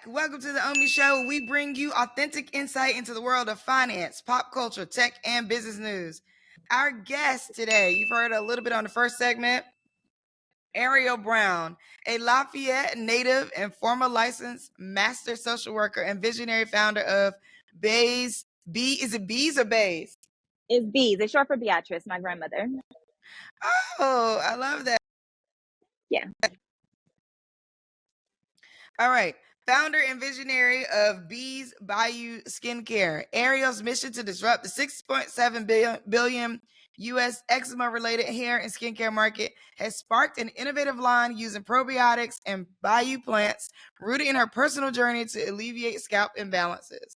Welcome to the Omi Show. We bring you authentic insight into the world of finance, pop culture, tech, and business news. Our guest today, you've heard a little bit on the first segment, Arielle Brown, a Lafayette native and former licensed master social worker and visionary founder of Bays. Is it Bees or Bays? It's Bees. It's short for Beatrice, my grandmother. Oh, I love that. Yeah. All right. Founder and visionary of Bees Bayou Skincare. Arielle's mission to disrupt the 6.7 billion U.S. eczema-related hair and skincare market has sparked an innovative line using probiotics and Bayou plants rooted in her personal journey to alleviate scalp imbalances.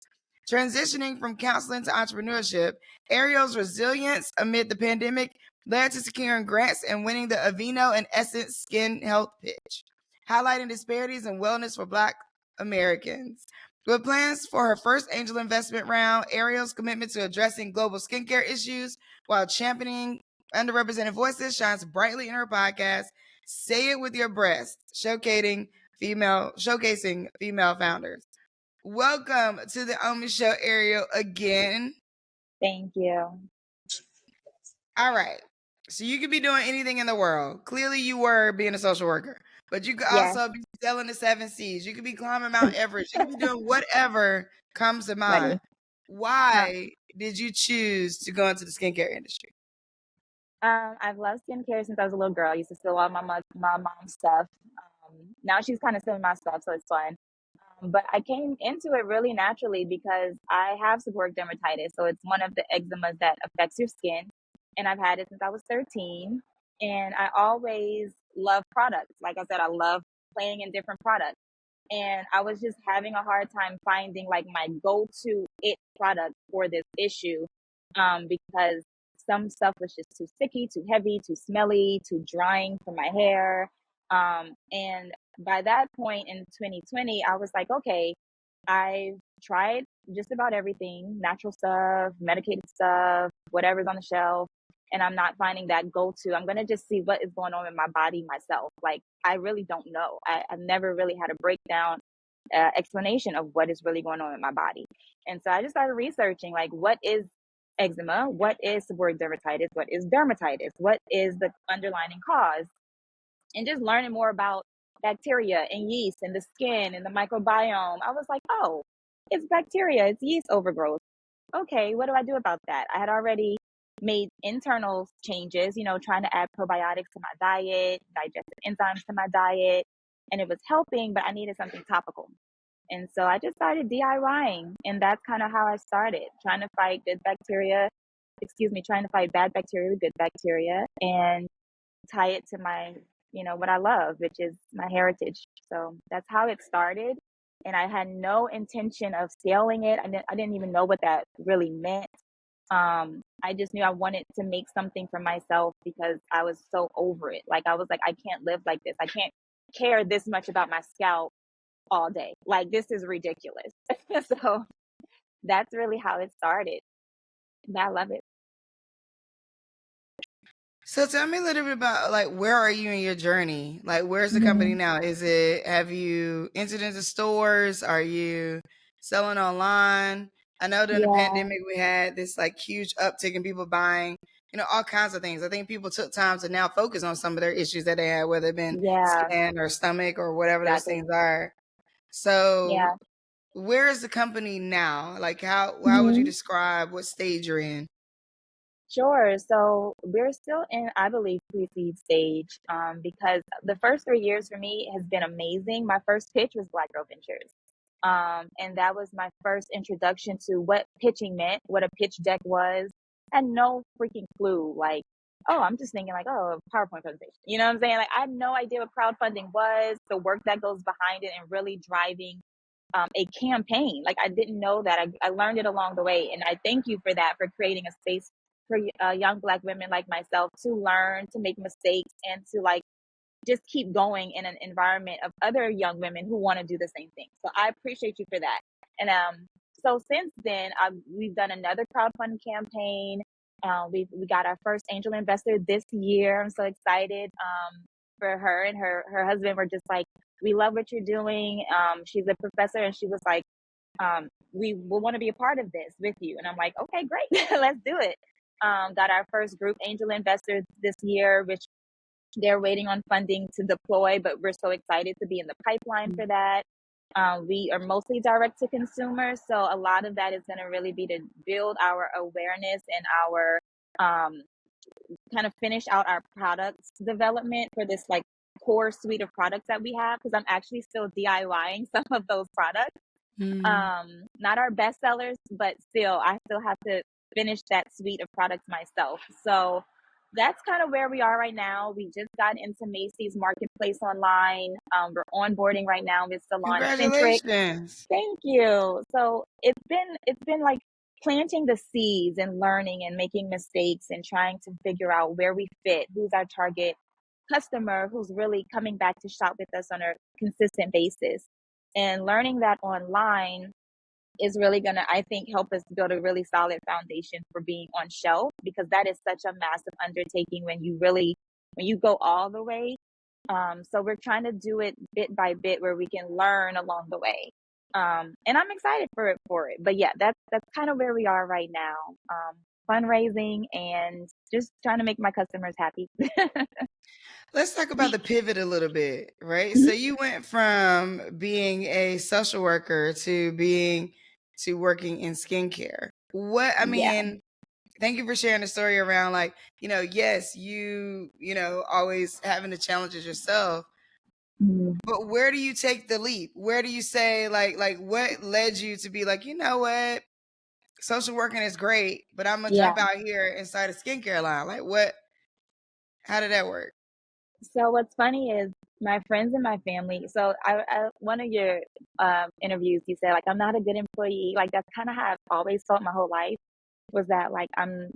Transitioning from counseling to entrepreneurship, Arielle's resilience amid the pandemic led to securing grants and winning the Aveeno and Essence Skin Health Pitch, highlighting disparities in wellness for Black Americans. With plans for her first angel investment round, Arielle's commitment to addressing global skincare issues while championing underrepresented voices shines brightly in her podcast, Say It With Your Breast, showcasing female founders. Welcome to the Omi Show, Arielle, again. Thank you. All right. So you could be doing anything in the world. Clearly you were being a social worker, but you could also be selling the 7 C's. You could be climbing Mount Everest. You could be doing whatever comes to mind. Why did you choose to go into the skincare industry? I've loved skincare since I was a little girl. I used to steal all my mom's stuff. Now she's kind of stealing my stuff, so it's fun. But I came into it really naturally because I have seborrheic dermatitis. So it's one of the eczemas that affects your skin. And I've had it since I was 13. And I always love products. Like I said, I love playing in different products. And I was just having a hard time finding like my go-to it product for this issue, because some stuff was just too sticky, too heavy, too smelly, too drying for my hair. And by that point in 2020, I was like, okay, I've tried just about everything, natural stuff, medicated stuff, whatever's on the shelf, and I'm not finding that go-to. I'm going to just see what is going on in my body myself. Like, I really don't know. I've never really had a breakdown explanation of what is really going on in my body. And so I just started researching, like, what is eczema? What is seborrheic dermatitis? What is dermatitis? What is the underlying cause? And just learning more about bacteria and yeast and the skin and the microbiome. I was like, oh, it's bacteria, it's yeast overgrowth. Okay, what do I do about that? I had already made internal changes, trying to add probiotics to my diet, digestive enzymes to my diet, and it was helping, but I needed something topical. And so I just started DIYing, and that's kind of how I started, trying to fight bad bacteria with good bacteria and tie it to my, what I love, which is my heritage. So that's how it started. And I had no intention of scaling it. I didn't even know what that really meant. I just knew I wanted to make something for myself because I was so over it. Like, I was like, I can't live like this. I can't care this much about my scalp all day. Like, this is ridiculous. So that's really how it started. And I love it. So tell me a little bit about, like, where are you in your journey? Like, where's the company now? Have you entered into stores? Are you selling online? I know during the pandemic we had this like huge uptick in people buying, all kinds of things. I think people took time to now focus on some of their issues that they had, whether it been skin or stomach or whatever those things are. So where is the company now? Like, how would you describe what stage you're in? Sure. So we're still in, I believe, pre-seed stage, because the first 3 years for me has been amazing. My first pitch was Black Girl Ventures. And that was my first introduction to what pitching meant, what a pitch deck was. I had no freaking clue. Like, oh, I'm just thinking like, oh, a PowerPoint presentation. You know what I'm saying? Like, I had no idea what crowdfunding was, the work that goes behind it, and really driving a campaign. Like, I didn't know that. I learned it along the way. And I thank you for that, for creating a space for young Black women like myself to learn, to make mistakes, and to like just keep going in an environment of other young women who want to do the same thing. So I appreciate you for that. And so since then, we've done another crowdfunding campaign. We got our first angel investor this year. I'm so excited for her and her husband were just like, we love what you're doing. She's a professor, and she was like, we will want to be a part of this with you. And I'm like, okay, great, let's do it. Got our first group angel investors this year, which they're waiting on funding to deploy, but we're so excited to be in the pipeline for that. We are mostly direct to consumer, so a lot of that is going to really be to build our awareness and our kind of finish out our products development for this like core suite of products that we have, because I'm actually still DIYing some of those products. Not our best sellers, but still, I still have to finish that suite of products myself. So that's kind of where we are right now. We just got into Macy's Marketplace online. We're onboarding right now with Salon Centric. Congratulations. Thank you. So it's been like planting the seeds and learning and making mistakes and trying to figure out where we fit, who's our target customer, who's really coming back to shop with us on a consistent basis. And learning that online is really going to, I think, help us build a really solid foundation for being on shelf, because that is such a massive undertaking when you go all the way. So we're trying to do it bit by bit where we can learn along the way. And I'm excited for it. But yeah, that's kind of where we are right now. Fundraising and just trying to make my customers happy. Let's talk about the pivot a little bit, right? So you went from being a social worker to working in skincare. I Yeah. mean, thank you for sharing the story around like, yes, always having the challenges yourself, Mhm. but where do you take the leap? Where do you say like what led you to be like, you know what? Social working is great, but I'm gonna Yeah. jump out here and start a skincare line. Like how did that work? So what's funny is my friends and my family. So I one of your interviews, you said like I'm not a good employee. Like that's kind of how I've always felt my whole life. Was that like I'm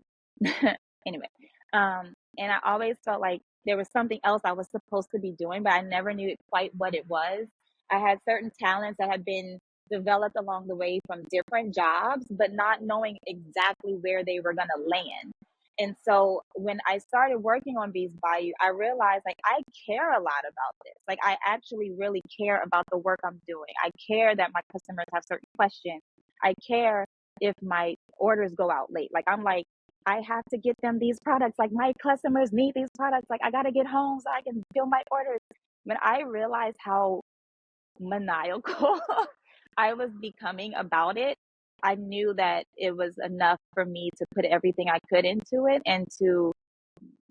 anyway. And I always felt like there was something else I was supposed to be doing, but I never knew quite what it was. I had certain talents that had been developed along the way from different jobs, but not knowing exactly where they were gonna land. And so when I started working on Bees Bayou, I realized like I care a lot about this. Like I actually really care about the work I'm doing. I care that my customers have certain questions. I care if my orders go out late. Like I'm like, I have to get them these products. Like my customers need these products. Like I gotta get home so I can fill my orders. When I realized how maniacal I was becoming about it, I knew that it was enough for me to put everything I could into it and to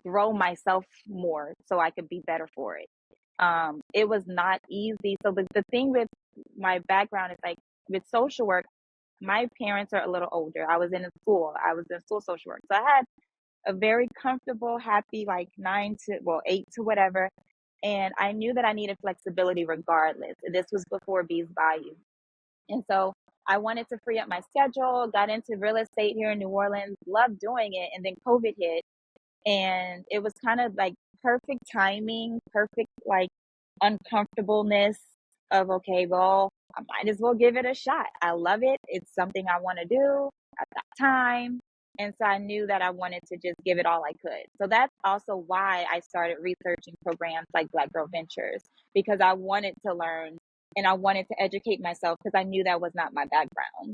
grow myself more so I could be better for it. It was not easy. So the thing with my background is like with social work, my parents are a little older. I was in school. I was in school social work. So I had a very comfortable, happy, like 8 to whatever. And I knew that I needed flexibility regardless. This was before Bees Bayou. And so I wanted to free up my schedule, got into real estate here in New Orleans, loved doing it. And then COVID hit. And it was kind of like perfect timing, perfect like uncomfortableness of, okay, well, I might as well give it a shot. I love it. It's something I want to do. I've got time. And so I knew that I wanted to just give it all I could. So that's also why I started researching programs like Black Girl Ventures, because I wanted to learn and I wanted to educate myself because I knew that was not my background.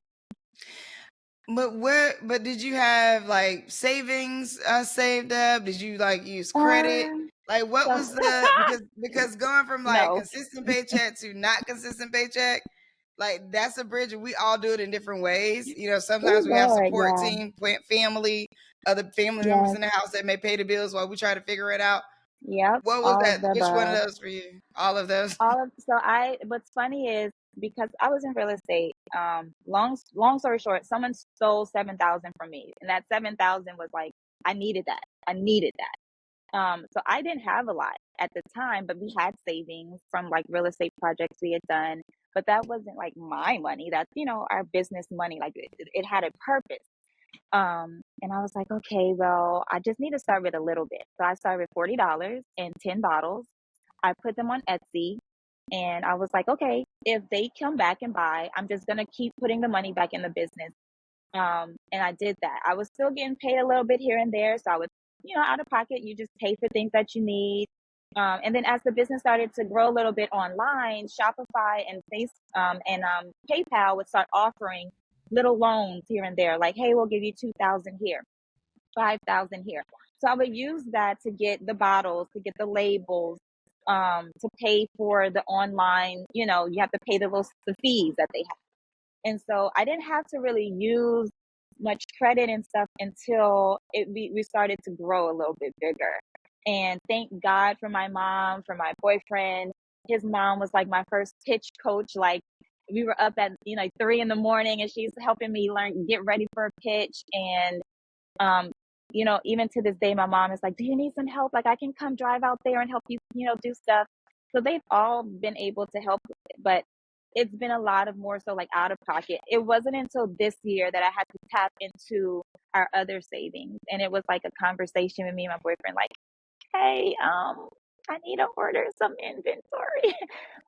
But did you have like savings saved up? Did you like use credit? Um, Like what so was the because going from like no, consistent paycheck to not consistent paycheck, like that's a bridge and we all do it in different ways. oh Sometimes we have Lord, support yeah, team, family, other family members yes, in the house that may pay the bills while we try to figure it out. yep, What was all that? of the Which one of above. those for you? All of those? What's funny is because I was in real estate, long story short, someone stole 7,000 from me. And that 7,000 was like, I needed that. I needed that. So I didn't have a lot at the time, but we had savings from like real estate projects we had done. But that wasn't like my money. That's, our business money. Like it had a purpose. And I was like, okay, well, I just need to start with a little bit. So I started with $40 and 10 bottles. I put them on Etsy and I was like, okay, if they come back and buy, I'm just going to keep putting the money back in the business. And I did that. I was still getting paid a little bit here and there. So I was, out of pocket, you just pay for things that you need. And then as the business started to grow a little bit online, Shopify and PayPal would start offering little loans here and there, like, hey, we'll give you 2,000 here, 5,000 here. So I would use that to get the bottles, to get the labels, to pay for the online, you have to pay the fees that they have. And so I didn't have to really use much credit and stuff until we started to grow a little bit bigger. And thank God for my mom, for my boyfriend. His mom was like my first pitch coach. Like, we were up at 3 in the morning, and she's helping me get ready for a pitch. And even to this day, my mom is like, do you need some help? Like, I can come drive out there and help you, do stuff. So they've all been able to help, but it's been a lot of more so like out of pocket. It wasn't until this year that I had to tap into our other savings. And it was like a conversation with me and my boyfriend, like, hey, I need to order some inventory.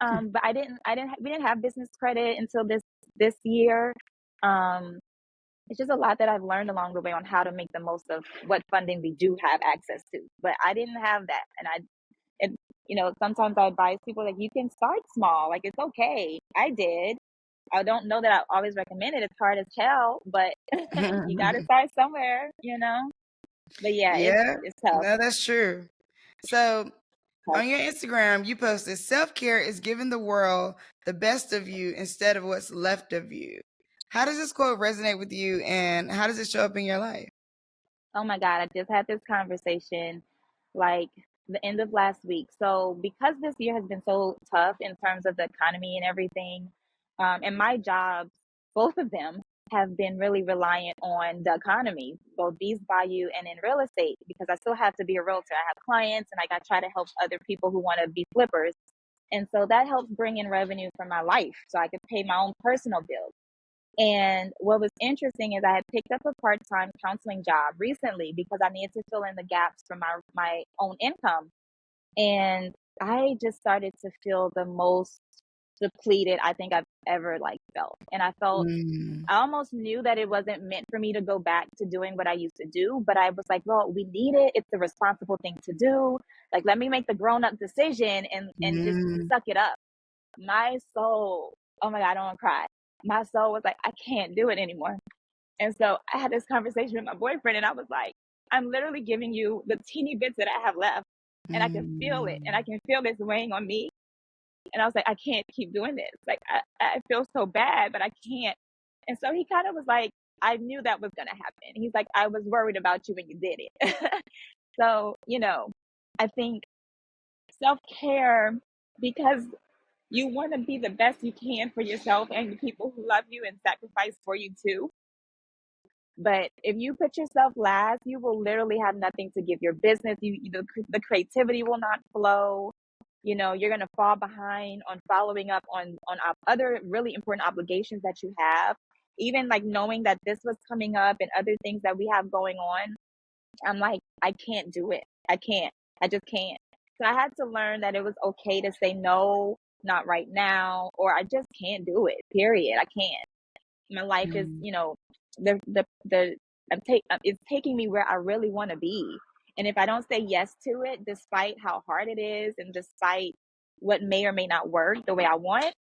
But we didn't have business credit until this year. It's just a lot that I've learned along the way on how to make the most of what funding we do have access to. But I didn't have that. And sometimes I advise people, like, you can start small. Like, it's okay. I did. I don't know that I always recommend it. It's hard as hell, but you got to start somewhere. But yeah, Yeah, it's tough. no, that's true. So on your Instagram, you posted self-care is giving the world the best of you instead of what's left of you. How does this quote resonate with you, and how does it show up in your life? Oh my God, I just had this conversation like the end of last week. So, because this year has been so tough in terms of the economy and everything, and my jobs, both of them, have been really reliant on the economy, both Bees Bayou and in real estate, because I still have to be a realtor. I have clients, and like, I try to help other people who want to be flippers. And so that helps bring in revenue for my life so I could pay my own personal bills. And what was interesting is I had picked up a part-time counseling job recently because I needed to fill in the gaps for my own income. And I just started to feel the most depleted I think I've ever felt. And I almost knew that it wasn't meant for me to go back to doing what I used to do, but I was like, well, we need it. It's the responsible thing to do. Like, let me make the grown-up decision and just suck it up. My soul, oh my God, I don't want to cry. My soul was like, I can't do it anymore. And so I had this conversation with my boyfriend, and I was like, I'm literally giving you the teeny bits that I have left, and I can feel it, and I can feel this weighing on me. And I was like, I can't keep doing this. Like, I feel so bad, but I can't. And so he kind of was like, I knew that was going to happen. He's like, I was worried about you when you did it. So, I think self-care, because you want to be the best you can for yourself and the people who love you and sacrifice for you too. But if you put yourself last, you will literally have nothing to give your business. The creativity will not flow. You're going to fall behind on following up on other really important obligations that you have. Even like knowing that this was coming up and other things that we have going on, I'm like, I can't do it. I can't. I just can't. So I had to learn that it was okay to say no, not right now, or I just can't do it. Period. I can't. My life is, it's taking me where I really want to be. And if I don't say yes to it, despite how hard it is and despite what may or may not work the way I want,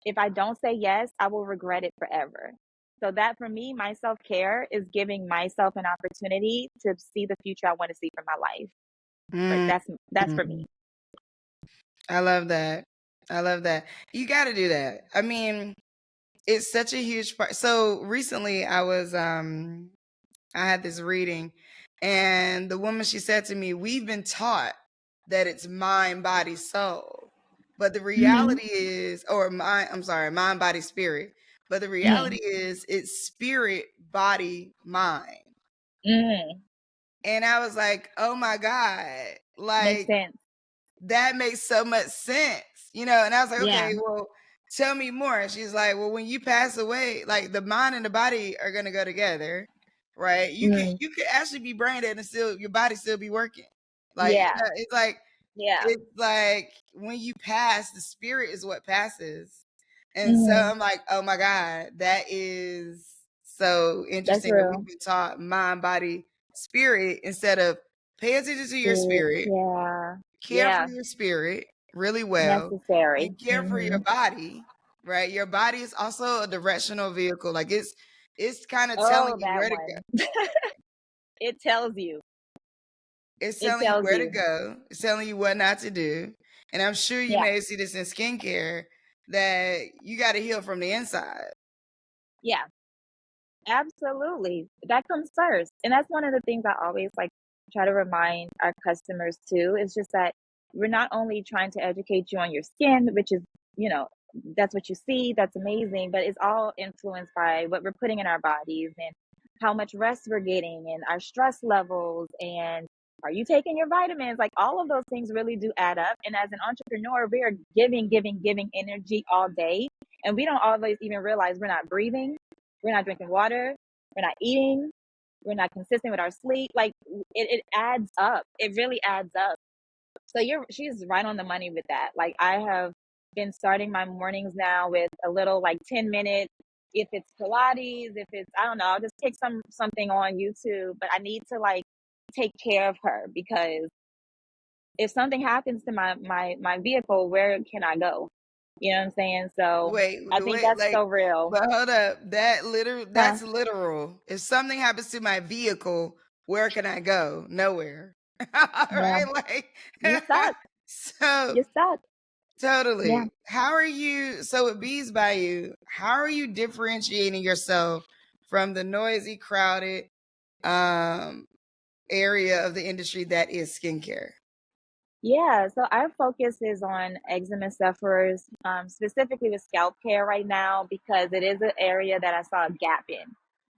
if I don't say yes, I will regret it forever. So that, for me, my self-care is giving myself an opportunity to see the future I want to see for my life. But that's for me. I love that. I love that. You got to do that. I mean, it's such a huge part. So recently I had this reading, and the woman, she said to me, we've been taught that it's mind, body, soul. But the reality is, mind, body, spirit. But the reality is it's spirit, body, mind. And I was like, oh my God, Makes sense. that makes so much sense, and I was like, okay, well, tell me more. And she's like, well, when you pass away, like, the mind and the body are going to go together, right? You could actually be brain dead and still your body still be working. Like, it's like when you pass, the spirit is what passes. And so I'm like, oh my God, that is so interesting that we've been taught mind, body, spirit instead of pay attention to your spirit. care for Yeah. your spirit really well, Necessary. and care for your body, right? Your body is also a directional vehicle. Like it's kind of telling Oh, you that where to go. one. It tells you. It's It telling you tells where to you. go. It's telling you what not to do. And I'm sure you Yeah. may see this in skincare that you got to heal from the inside. Yeah. Absolutely. That comes first. And that's one of the things I always like try to remind our customers too. It's just that we're not only trying to educate you on your skin, which is, you know, that's what you see, that's amazing, but it's all influenced by what we're putting in our bodies and how much rest we're getting and our stress levels and are you taking your vitamins? Like all of those things really do add up. And as an entrepreneur, we are giving energy all day. And we don't always even realize we're not breathing, we're not drinking water, we're not eating, we're not consistent with our sleep. Like it adds up. It really adds up. So she's right on the money with that. Like I have been starting my mornings now with a little like 10 minutes. If it's Pilates, if it's I don't know, I'll just take something on YouTube. But I need to like take care of her because if something happens to my vehicle, where can I go? You know what I'm saying? So Wait, I think wait, that's like, so real. but hold up. Huh? That's literal. If something happens to my vehicle, where can I go? Nowhere. Yeah. Right? Like, You stuck. so You're stuck. Yeah. totally. How are you? So with Bees by You, how are you differentiating yourself from the noisy, crowded um area of the industry that is skincare? Yeah, so our focus is on eczema sufferers, specifically with scalp care right now, because it is an area that I saw a gap in.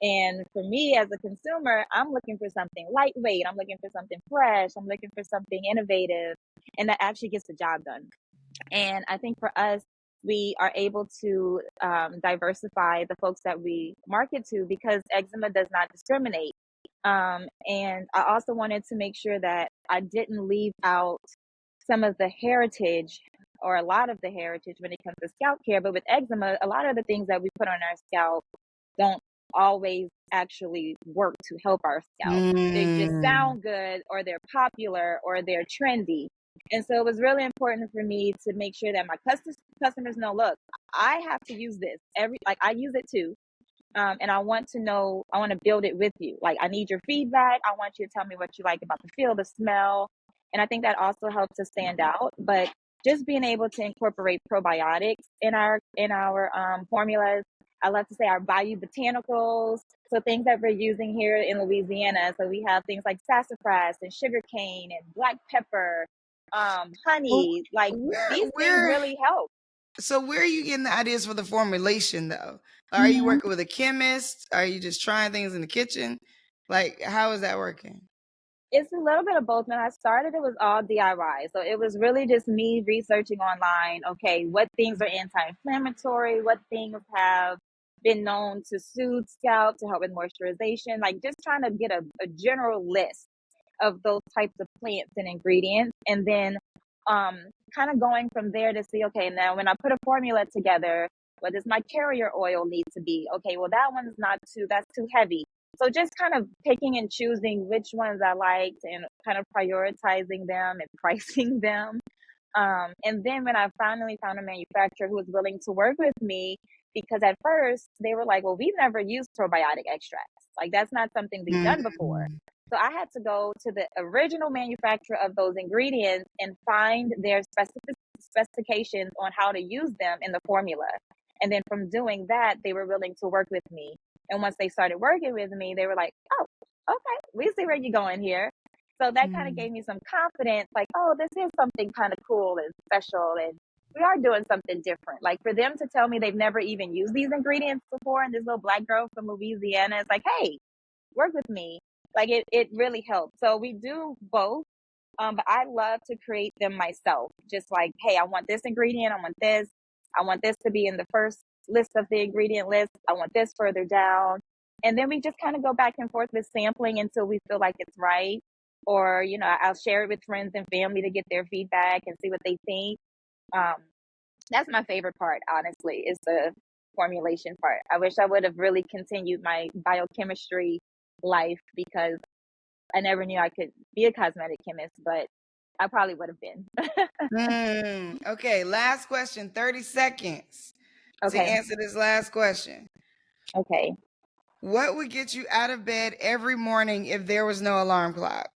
And for me as a consumer, I'm looking for something lightweight, I'm looking for something fresh, I'm looking for something innovative, and that actually gets the job done. And I think for us, we are able to diversify the folks that we market to because eczema does not discriminate. And I also wanted to make sure that I didn't leave out some of the heritage or a lot of the heritage when it comes to scalp care. But with eczema, a lot of the things that we put on our scalp don't always actually work to help our scalp. They just Mm. sound good or they're popular or they're trendy. And so it was really important for me to make sure that my customers know, look, I have to use this like I use it too. And I want to know, I want to build it with you. Like, I need your feedback. I want you to tell me what you like about the feel, the smell. And I think that also helps us stand out. But just being able to incorporate probiotics in our formulas. I love to say our Bayou botanicals. So things that we're using here in Louisiana. So we have things like sassafras and sugarcane and black pepper, Well, honey. Like these things where really help. so where are you getting the ideas for the formulation though? Are you Mm-hmm. working with a chemist? Are you just trying things in the kitchen? Like, how is that working? It's a little bit of both. When I started, it was all DIY. So it was really just me researching online. Okay, what things are anti-inflammatory? What things have been known to soothe scalp, to help with moisturization? Like just trying to get a general list of those types of plants and ingredients. And then um, kind of going from there to see, okay, now when I put a formula together, what does my carrier oil need to be? Okay, well, that's too heavy. So just kind of picking and choosing which ones I liked and kind of prioritizing them and pricing them. And then when I finally found a manufacturer who was willing to work with me, because at first they were like, well, we've never used probiotic extracts. Like that's not something we've done before. Mm. So I had to go to the original manufacturer of those ingredients and find their specifications on how to use them in the formula. And then from doing that, they were willing to work with me. And once they started working with me, they were like, oh, okay, we see where you're going here. So that kind of Mm. gave me some confidence, like, oh, this is something kind of cool and special. And we are doing something different. Like for them to tell me they've never even used these ingredients before, and this little black girl from Louisiana is like, hey, work with me. Like it really helps. So we do both. But I love to create them myself. Just like, hey, I want this ingredient. I want this. I want this to be in the first list of the ingredient list. I want this further down. And then we just kind of go back and forth with sampling until we feel like it's right. Or, I'll share it with friends and family to get their feedback and see what they think. Um, that's my favorite part, honestly, is the formulation part. I wish I would have really continued my biochemistry life because I never knew I could be a cosmetic chemist, but I probably would have been. Okay, last question, 30 seconds to Okay. answer this last question. Okay. What would get you out of bed every morning if there was no alarm clock?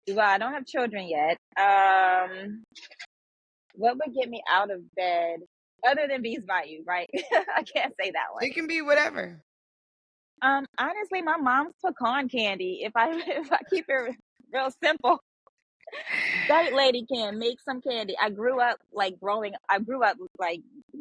Well, I don't have children yet. What would get me out of bed other than Bees by You, right? I can't say that one. It can be whatever. Honestly, my mom's pecan candy. If I if I keep it real simple, that lady can make some candy. I grew up like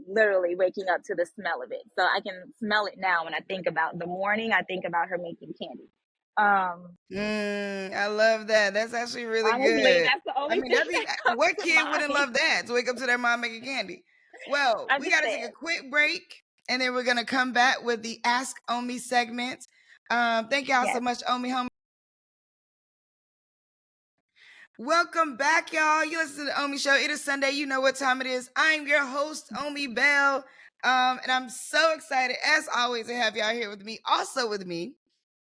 literally waking up to the smell of it. So I can smell it now when I think about the morning, I think about her making candy. I love that. That's actually really Honestly, good. that's the I only mean, thing that comes what to kid wouldn't mind. love that to wake up to their mom making candy? Well, I'm we just got to take a saying. quick break, and then we're gonna come back with the Ask Omi segment. Thank y'all so Yes. much, Omi homie. Welcome back, y'all. You listen to the Omi Show. It is Sunday. You know what time it is. I'm your host, Omi Bell. And I'm so excited, as always, to have y'all here with me. Also with me,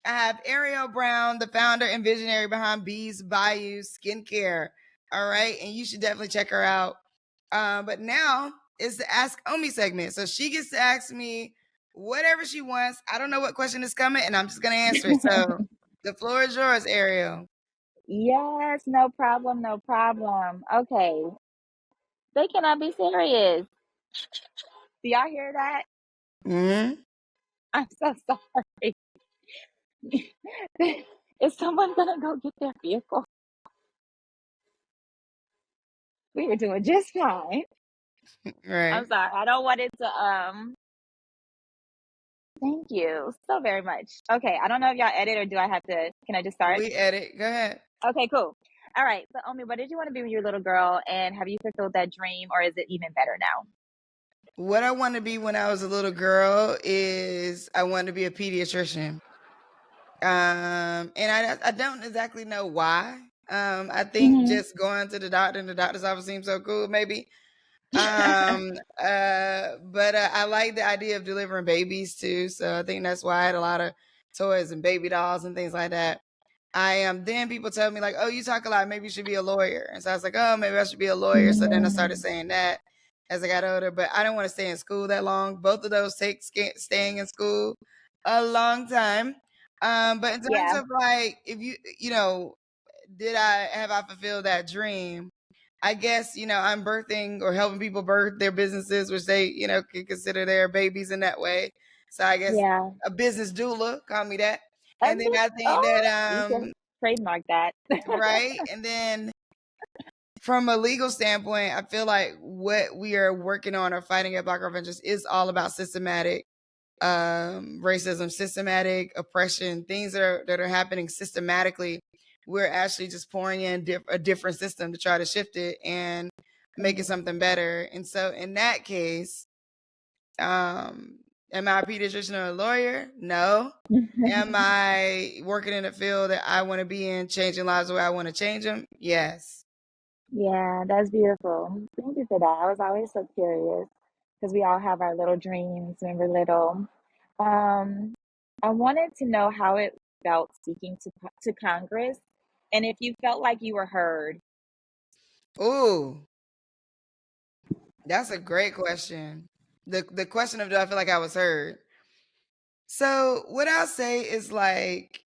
I have Arielle Brown, the founder and visionary behind Bees Bayou Skincare. All right. And you should definitely check her out. But now it's the Ask Omi segment. So she gets to ask me whatever she wants. I don't know what question is coming, and I'm just going to answer it. So the floor is yours, Arielle. Yes, no problem, no problem. Okay. They cannot be serious. Do y'all hear that? Mm-hmm. I'm so sorry. Is someone gonna go get their vehicle? We were doing just fine. Right. I'm sorry. I don't want it to thank you so very much. Okay, I don't know if y'all edit or do I have to can I just start? We edit. Go ahead. Okay, cool. All right. So Omi, what did you want to be when you were a little girl and have you fulfilled that dream or is it even better now? What I want to be when I was a little girl is I wanted to be a pediatrician. And I don't exactly know why. I think Mm-hmm. just going to the doctor and the doctor's office seems so cool, maybe. But I like the idea of delivering babies too. So I think that's why I had a lot of toys and baby dolls and things like that. Then people tell me like, oh, you talk a lot, maybe you should be a lawyer. And so I was like, oh, maybe I should be a lawyer. So then I started saying that as I got older, but I don't want to stay in school that long. Both of those take staying in school a long time. But in terms Yeah. of like, if you know, have I fulfilled that dream? I guess, I'm birthing or helping people birth their businesses, which they, can consider their babies in that way. So I guess Yeah. a business doula, call me that. And And then this, I think oh, you that, can trademark that. right. And then from a legal standpoint, I feel like what we are working on or fighting at Black Girl Ventures is all about systematic racism, systematic oppression, things that are happening systematically. We're actually just pouring in a different system to try to shift it and make it something better. And so in that case, am I a pediatrician or a lawyer? No. Am I working in a field that I want to be in, changing lives the way I want to change them? Yes. Yeah, that's beautiful. Thank you for that. I was always so curious because we all have our little dreams when we're little. Um, I wanted to know how it felt speaking to Congress and if you felt like you were heard. Ooh, that's a great question. The question of do I feel like I was heard? So what I'll say is like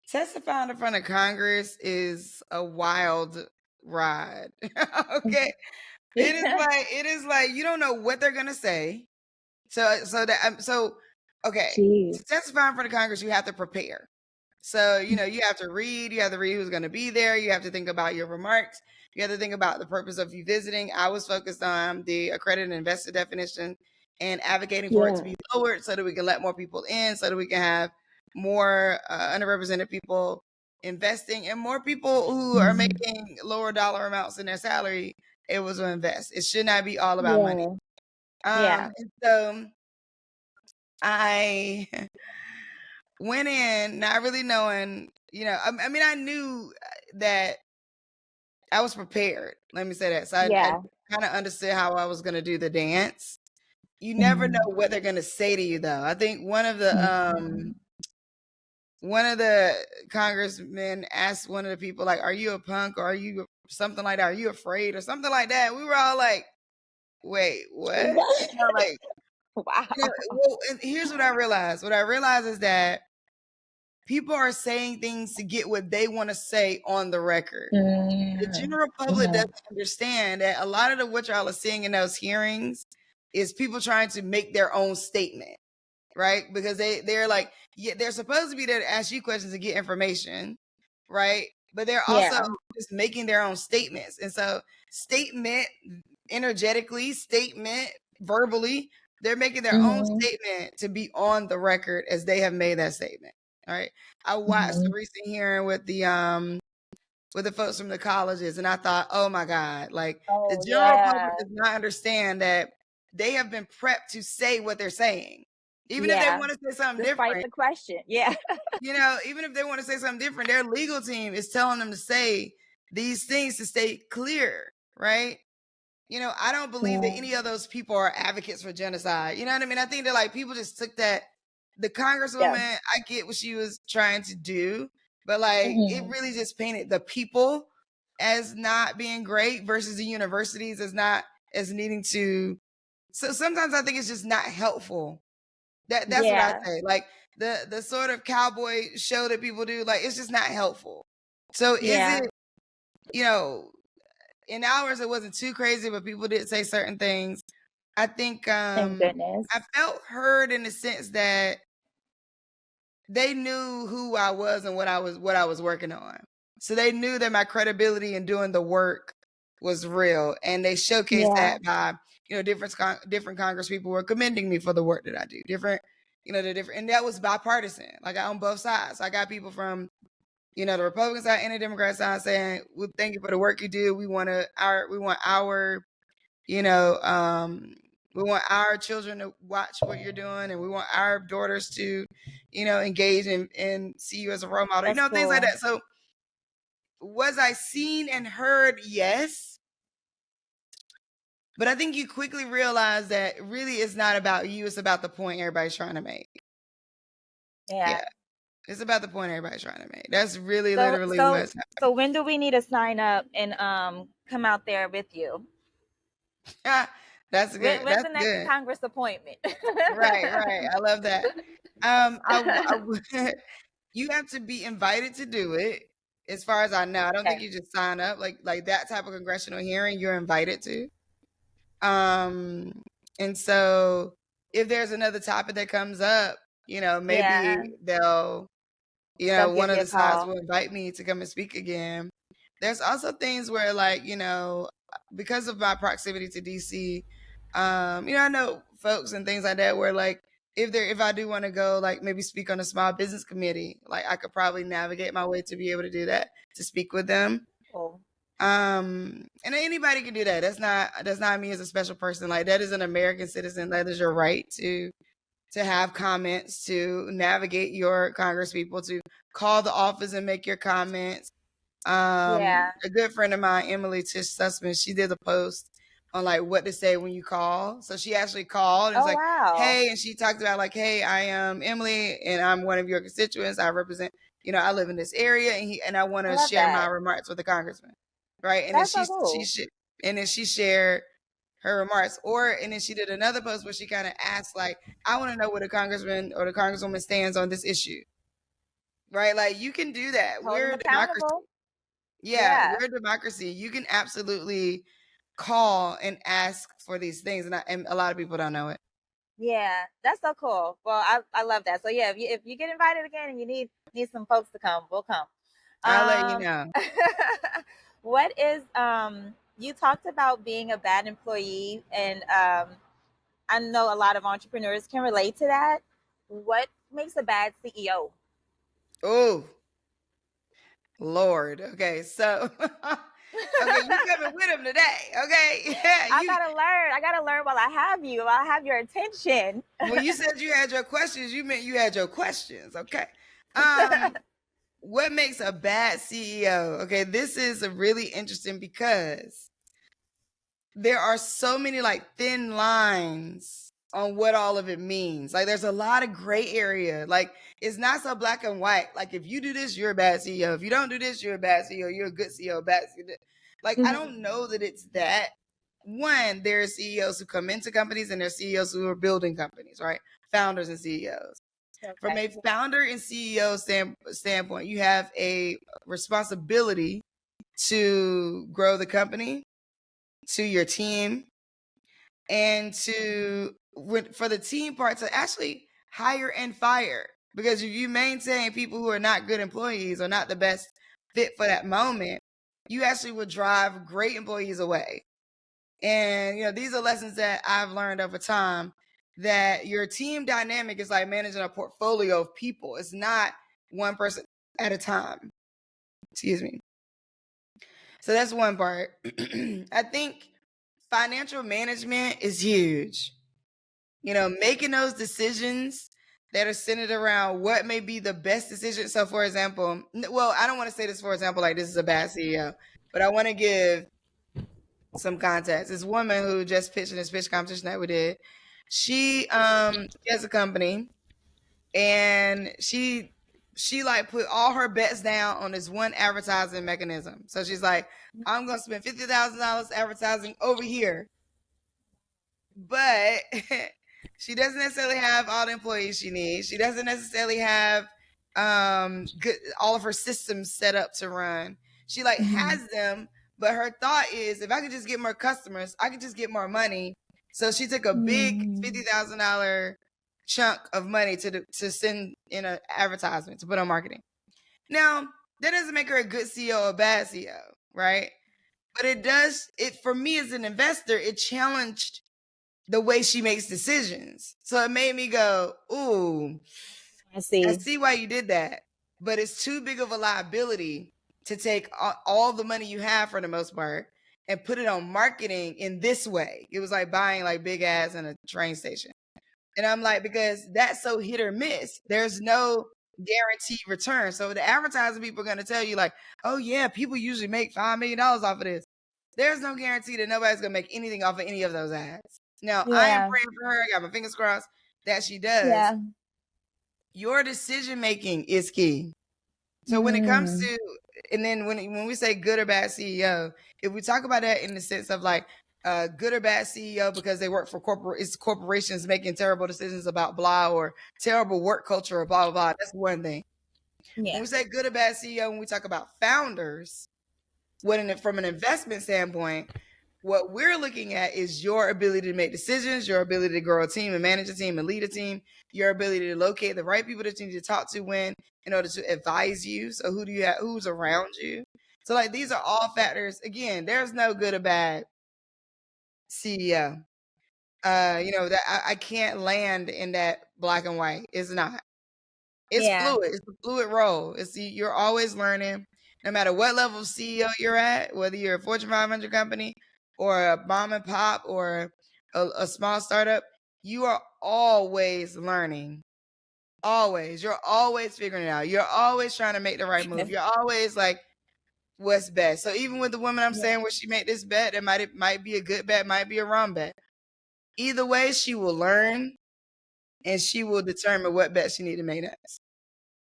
testifying in front of Congress is a wild ride. Okay. It is like you don't know what they're gonna say. So okay. Jeez. To testify in front of Congress, you have to prepare. So, you have to read who's going to be there. You have to think about your remarks. You have to think about the purpose of you visiting. I was focused on the accredited investor definition and advocating for it to Yeah. be lowered so that we can let more people in, so that we can have more underrepresented people investing and more people who are Mhm. making lower dollar amounts in their salary able to invest. It should not be all about money. Yeah. Yeah. And so I went in not really knowing, I mean, I knew that I was prepared. Let me say that. So I Yeah. kind of understood how I was going to do the dance. You never know Mhm. what they're going to say to you, though. I think one of the Mhm. one of the congressmen asked one of the people, like, "Are you a punk, or are you something like that? Are you afraid, or something like that?" We were all like, "Wait, what?" Like, Wow. well, and here's what I realized. What I realized is that people are saying things to get what they want to say on the record. The general public doesn't understand that a lot of what y'all are seeing in those hearings is people trying to make their own statement, right? Because they're like, yeah, they're supposed to be there to ask you questions and get information, right? But they're also just making their own statements. And so statement energetically, statement verbally, they're making their own statement to be on the record as they have made that statement. All right. I watched the recent hearing with the folks from the colleges, and I thought, oh my God, like the general public does not understand that they have been prepped to say what they're saying. Even if they want to say something different, the question. Yeah. even if they want to say something different, their legal team is telling them to say these things to stay clear, right? I don't believe that any of those people are advocates for genocide. You know what I mean? I think that like people just took that. The congresswoman, I get what she was trying to do, but like it really just painted the people as not being great versus the universities as needing to. So sometimes I think it's just not helpful. That's what I say. Like the sort of cowboy show that people do, like it's just not helpful. So is it, in ours it wasn't too crazy, but people did say certain things. I think Thank goodness. I felt heard in the sense that they knew who I was and what I was working on. So they knew that my credibility in doing the work was real, and they showcased that by different Congress people were commending me for the work that I do. And that was bipartisan, like on both sides. I got people from the Republican side and the Democrat side saying, "Well, thank you for the work you do. We want our we want our children to watch what you're doing, and we want our daughters to, engage and see you as a role model." Things like that. So was I seen and heard? Yes. But I think you quickly realize that really it's not about you. It's about the point everybody's trying to make. Yeah. It's about the point everybody's trying to make. That's really literally what's happening. So when do we need to sign up and come out there with you? That's good. When's the next Congress appointment? Right. I love that. You have to be invited to do it. As far as I know, I don't think you just sign up like that type of congressional hearing. You're invited to. And so if there's another topic that comes up, maybe they'll one of the sides will invite me to come and speak again. There's also things where like, because of my proximity to DC, I know folks and things like that where like if I do want to go like maybe speak on a small business committee, like I could probably navigate my way to be able to do that, to speak with them. Cool. And anybody can do that. That's not me as a special person. Like that is an American citizen. That is your right to have comments, to navigate your Congress people, to call the office and make your comments. A good friend of mine, Emily Tish Sussman, she did a post on like what to say when you call. So she actually called and was like, hey, and she talked about like, hey, I am Emily and I'm one of your constituents. I represent, I live in this area and I want to share my remarks with the congressman. Right. And that's then she shared her remarks, and then she did another post where she kind of asked like, I want to know where the congressman or the congresswoman stands on this issue. Right. Like you can do that. We're a democracy. Yeah, we're a democracy. You can absolutely call and ask for these things, and a lot of people don't know it. Yeah, that's so cool. Well, I love that. So yeah, if you get invited again and you need some folks to come, we'll come. I'll let you know. What is you talked about being a bad employee, and I know a lot of entrepreneurs can relate to that. What makes a bad CEO? Oh, Lord. Okay, so okay, you coming with him today? Okay, I gotta learn while I have you. While I have your attention. When you said you had your questions, you meant you had your questions. Okay. What makes a bad CEO? Okay, this is really interesting because there are so many like thin lines on what all of it means. Like there's a lot of gray area. Like it's not so black and white. Like if you do this, you're a bad CEO. If you don't do this, you're a bad CEO. You're a good CEO, bad CEO. Like I don't know that it's that. One, there are CEOs who come into companies and there's CEOs who are building companies, right? Founders and CEOs. Okay. From a founder and CEO standpoint, you have a responsibility to grow the company, to your team, and for the team part to actually hire and fire. Because if you maintain people who are not good employees or not the best fit for that moment, you actually would drive great employees away. And these are lessons that I've learned over time, that your team dynamic is like managing a portfolio of people. It's not one person at a time. Excuse me. So that's one part. I think financial management is huge. Making those decisions that are centered around what may be the best decision. So for example, well, I don't want to say this, for example, like this is a bad CEO, but I want to give some context. This woman who just pitched in this pitch competition that we did, she has a company, and she like put all her bets down on this one advertising mechanism. So she's like, I'm gonna spend $50,000 advertising over here, but she doesn't necessarily have all the employees she needs. She doesn't necessarily have all of her systems set up to run. She like has them, but her thought is, if I could just get more customers, I could just get more money. So she took a big $50,000 chunk of money to send in an advertisement, to put on marketing. Now, that doesn't make her a good CEO or a bad CEO, right? But it for me as an investor, it challenged the way she makes decisions. So it made me go, ooh, I see why you did that. But it's too big of a liability to take all the money you have, for the most part, and put it on marketing in this way. It was like buying like big ads in a train station. And I'm like, because that's so hit or miss. There's no guaranteed return. So the advertising people are going to tell you like, oh yeah, people usually make $5 million off of this. There's no guarantee that nobody's going to make anything off of any of those ads. Now, I am praying for her. I got my fingers crossed that she does. Yeah. Your decision making is key. So when it comes to, and then when we say good or bad CEO, if we talk about that in the sense of like good or bad CEO because they work for corporations making terrible decisions about blah, or terrible work culture or blah, blah, blah, that's one thing. Yeah. When we say good or bad CEO, when we talk about founders, from an investment standpoint, what we're looking at is your ability to make decisions, your ability to grow a team and manage a team and lead a team, your ability to locate the right people that you need to talk to when, in order to advise you. So who do you have, who's around you? So like these are all factors. Again, there's no good or bad CEO. That I can't land in that black and white. It's not. It's fluid. It's a fluid role. You're always learning, no matter what level of CEO you're at, whether you're a Fortune 500 company or a mom and pop or a small startup, you are always learning. Always. You're always figuring it out. You're always trying to make the right move. You're always like, what's best? So even with the woman I'm saying where she made this bet, it might be a good bet, might be a wrong bet. Either way, she will learn and she will determine what bet she need to make next.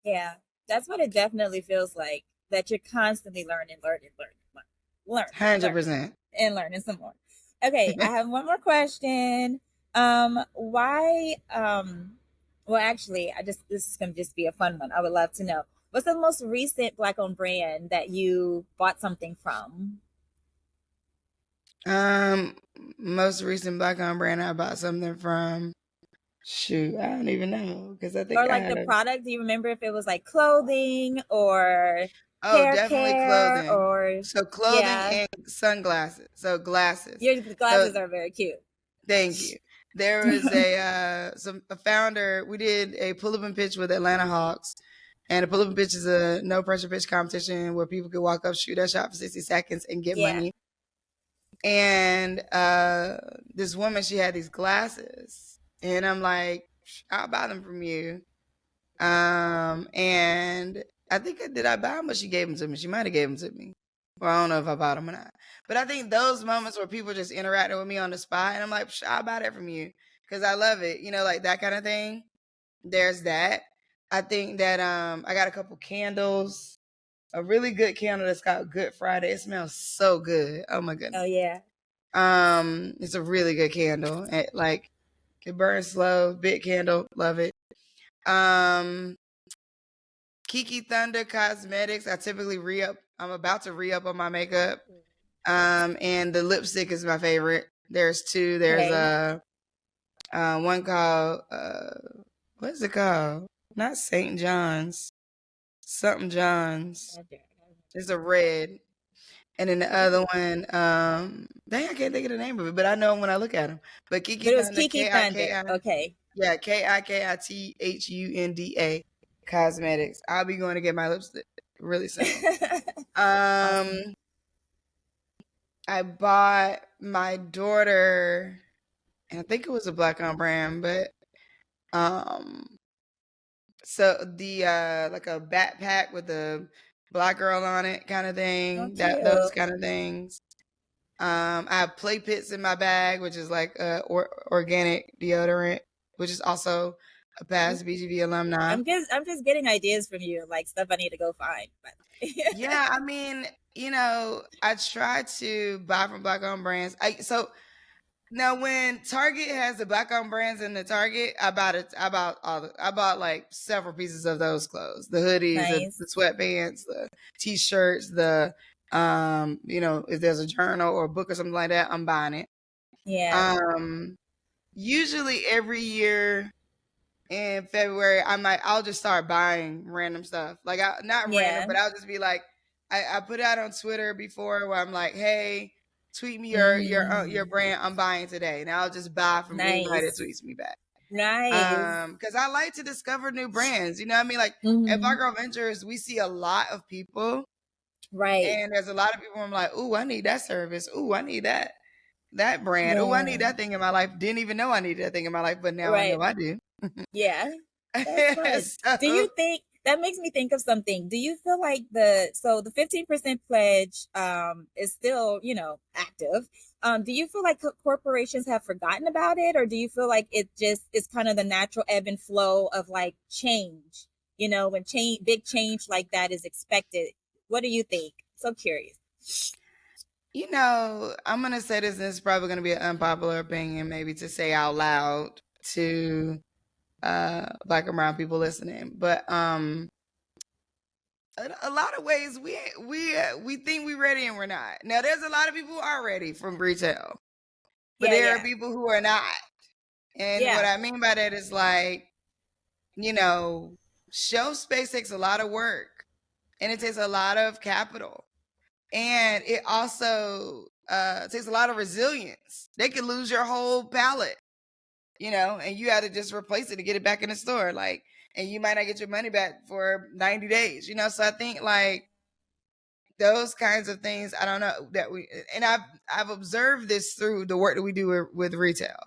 Yeah, that's what it definitely feels like, that you're constantly learning. 100%. And learning some more. Okay, I have one more question. Why, well, actually, this is going to just be a fun one. I would love to know, what's the most recent Black-owned brand that you bought something from? Most recent Black-owned brand I bought something from, shoot, I don't even know, because I think or like the product. Do you remember if it was like clothing or hair definitely care, clothing, or so clothing and sunglasses. So glasses. Your glasses are very cute. Thank you. There was a founder. We did a pull-up and pitch with Atlanta Hawks, and a pull-up and pitch is a no pressure pitch competition where people could walk up, shoot their shot for 60 seconds, and get money. And this woman, she had these glasses, and I'm like, I'll buy them from you. And I think did I buy them, or she gave them to me? She might have gave them to me. Well, I don't know if I bought them or not. But I think those moments where people just interacted with me on the spot, and I'm like, I'll buy that from you. because I love it. Like that kind of thing. There's that. I think that I got a couple candles. A really good candle that's called Good Friday. It smells so good. Oh my goodness. Oh yeah. It's a really good candle. It burns slow. Big candle. Love it. Kiki Thunder Cosmetics. I typically re-up. I'm about to re-up on my makeup. And the lipstick is my favorite. There's two. There's one called what is it called? Not St. John's. Something John's. It's a red. And then the other one, dang, I can't think of the name of it, but I know when I look at them. But Kiki But it was Thunder, Kiki Thunder. Okay. Yeah, KIKITHUNDA Cosmetics. I'll be going to get my lipstick really soon. Awesome. I bought my daughter, and I think it was a black-owned brand, but so the like a backpack with a black girl on it kind of thing. Those kind of things. I have play pits in my bag, which is like organic deodorant, which is also a past BGV alumni. I'm just getting ideas from you, like stuff I need to go find. But yeah, I mean, I try to buy from black-owned brands. So now when Target has the black-owned brands in the Target, I bought like several pieces of those clothes, the hoodies, nice. the sweatpants, the t-shirts, the if there's a journal or a book or something like that, I'm buying it. Yeah. Usually every year in February, I'll just start buying random stuff. Like random, but I'll just be like, I put out on Twitter before where I'm like, hey, tweet me your brand I'm buying today, and I'll just buy from anybody that tweets me back. Nice. Because I like to discover new brands. You know what I mean? Like at Black Girl Ventures, we see a lot of people. Right. And there's a lot of people I'm like, ooh, I need that service. Ooh, I need that brand. Ooh, I need that thing in my life. Didn't even know I needed that thing in my life, but now I know I do. Yeah. That's fun. Do you think that makes me think of something? Do you feel like the 15% pledge is still, active? Do you feel like corporations have forgotten about it, or do you feel like it just is kind of the natural ebb and flow of like change? When big change like that is expected. What do you think? So curious. I'm going to say this, and it's probably going to be an unpopular opinion, maybe to say out loud to Black and brown people listening. But a lot of ways we think we're ready and we're not. Now, there's a lot of people who are ready from retail, but there are people who are not. And what I mean by that is like, shelf space takes a lot of work, and it takes a lot of capital. And it also takes a lot of resilience. They could lose your whole palette, and you had to just replace it to get it back in the store. And you might not get your money back for 90 days, So I think like those kinds of things, I don't know and I've observed this through the work that we do with retail.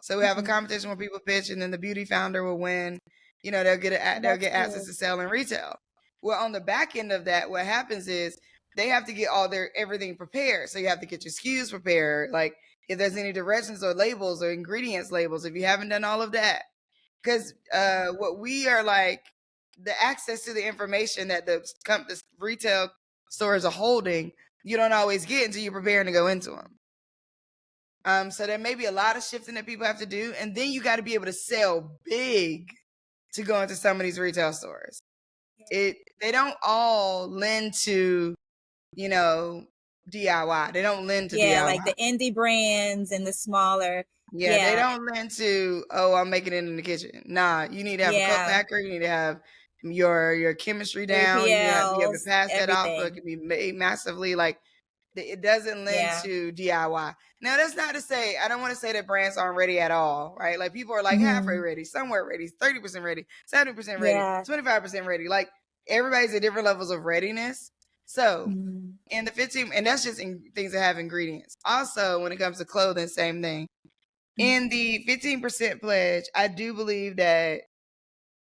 So we have a competition where people pitch, and then the beauty founder will win. They'll get access to sell in retail. Well, on the back end of that, what happens is they have to get everything prepared. So you have to get your SKUs prepared. Like if there's any directions or labels or ingredients labels, if you haven't done all of that, because what we are like, the access to the information that the retail stores are holding, you don't always get until you're preparing to go into them. So there may be a lot of shifting that people have to do, and then you got to be able to sell big to go into some of these retail stores. They don't all lend to, DIY. They don't lend to DIY. Like the indie brands and the smaller. They don't lend to, I'm making it in the kitchen. Nah, you need to have a co-packer. You need to have your chemistry down. You have to pass that off so it can be made massively. Like it doesn't lend to DIY. Now that's not to say, I don't want to say that brands aren't ready at all, right? Like people are like halfway ready, somewhere ready, 30% ready, 70% ready, 25% ready. Like everybody's at different levels of readiness. So in the 15, and that's just things that have ingredients. Also, when it comes to clothing, same thing. In the 15% pledge, I do believe that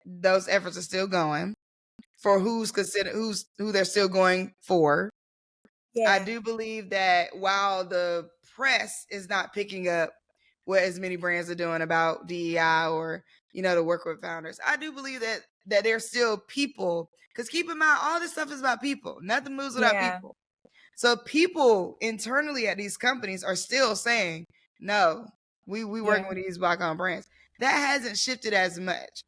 those efforts are still going for who they're still going for. I do believe that while the press is not picking up what as many brands are doing about DEI or, to work with founders. I do believe that there's still people, because keep in mind, all this stuff is about people. Nothing moves without people. So people internally at these companies are still saying, no, we working with these black-owned brands. That hasn't shifted as much.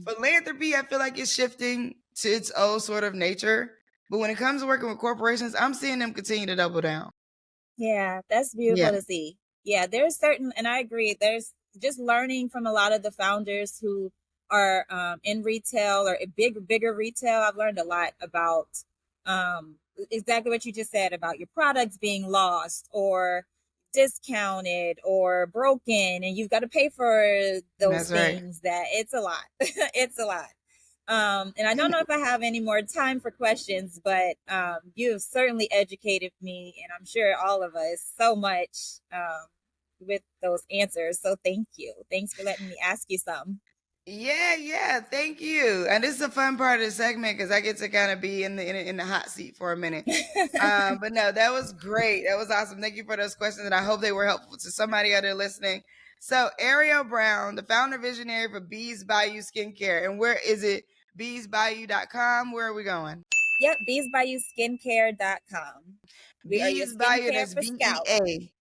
Philanthropy, I feel like it's shifting to its old sort of nature. But when it comes to working with corporations, I'm seeing them continue to double down. Yeah, that's beautiful to see. Yeah, there's certain, and I agree, there's just learning from a lot of the founders who are in retail or bigger retail. I've learned a lot about exactly what you just said about your products being lost or discounted or broken, and you've got to pay for those things. That it's a lot. It's a lot. And I don't know if I have any more time for questions, but you have certainly educated me, and I'm sure all of us, so much with those answers. So thank you. Thanks for letting me ask you some. Yeah, thank you. And this is a fun part of the segment because I get to kind of be in the hot seat for a minute. But no, that was great. That was awesome. Thank you for those questions, and I hope they were helpful to somebody out there listening. So Arielle Brown, the founder visionary for Bees Bayou Skincare, and where is it? BeesBayou.com. Where are we going? Yep, BeesBayouSkincare.com. Bees Bayou, that's BEA.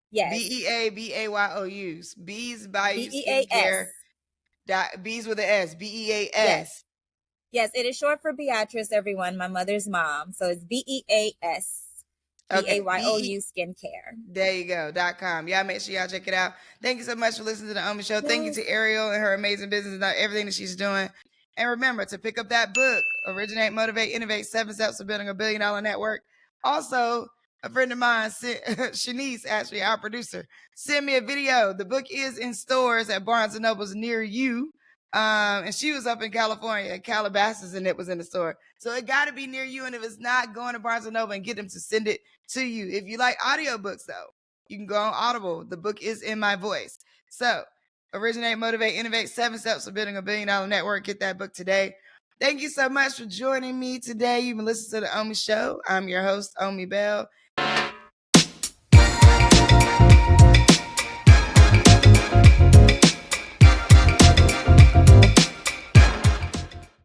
Yes. BEABAYOU. Bees Bayou Skincare. Bees with an S. BEAS. Yes, it is short for Beatrice, everyone, my mother's mom. So it's BEAS. BAYOU Skincare. There you go. .com. Y'all make sure y'all check it out. Thank you so much for listening to the Omi Show. Yes. Thank you to Arielle and her amazing business and everything that she's doing. And remember to pick up that book, Originate, Motivate, Innovate, 7 Steps to Building a $1 Billion Network. Also, a friend of mine, Shanice, actually our producer, sent me a video. The book is in stores at Barnes & Noble's near you. And she was up in California at Calabasas, and it was in the store. So it got to be near you. And if it's not, go into Barnes & Noble and get them to send it to you. If you like audiobooks, though, you can go on Audible. The book is in my voice. So Originate, Motivate, Innovate, 7 Steps to Building a $1 Billion Network. Get that book today. Thank you so much for joining me today. You've been listening to the Omi Show. I'm your host, Omi Bell.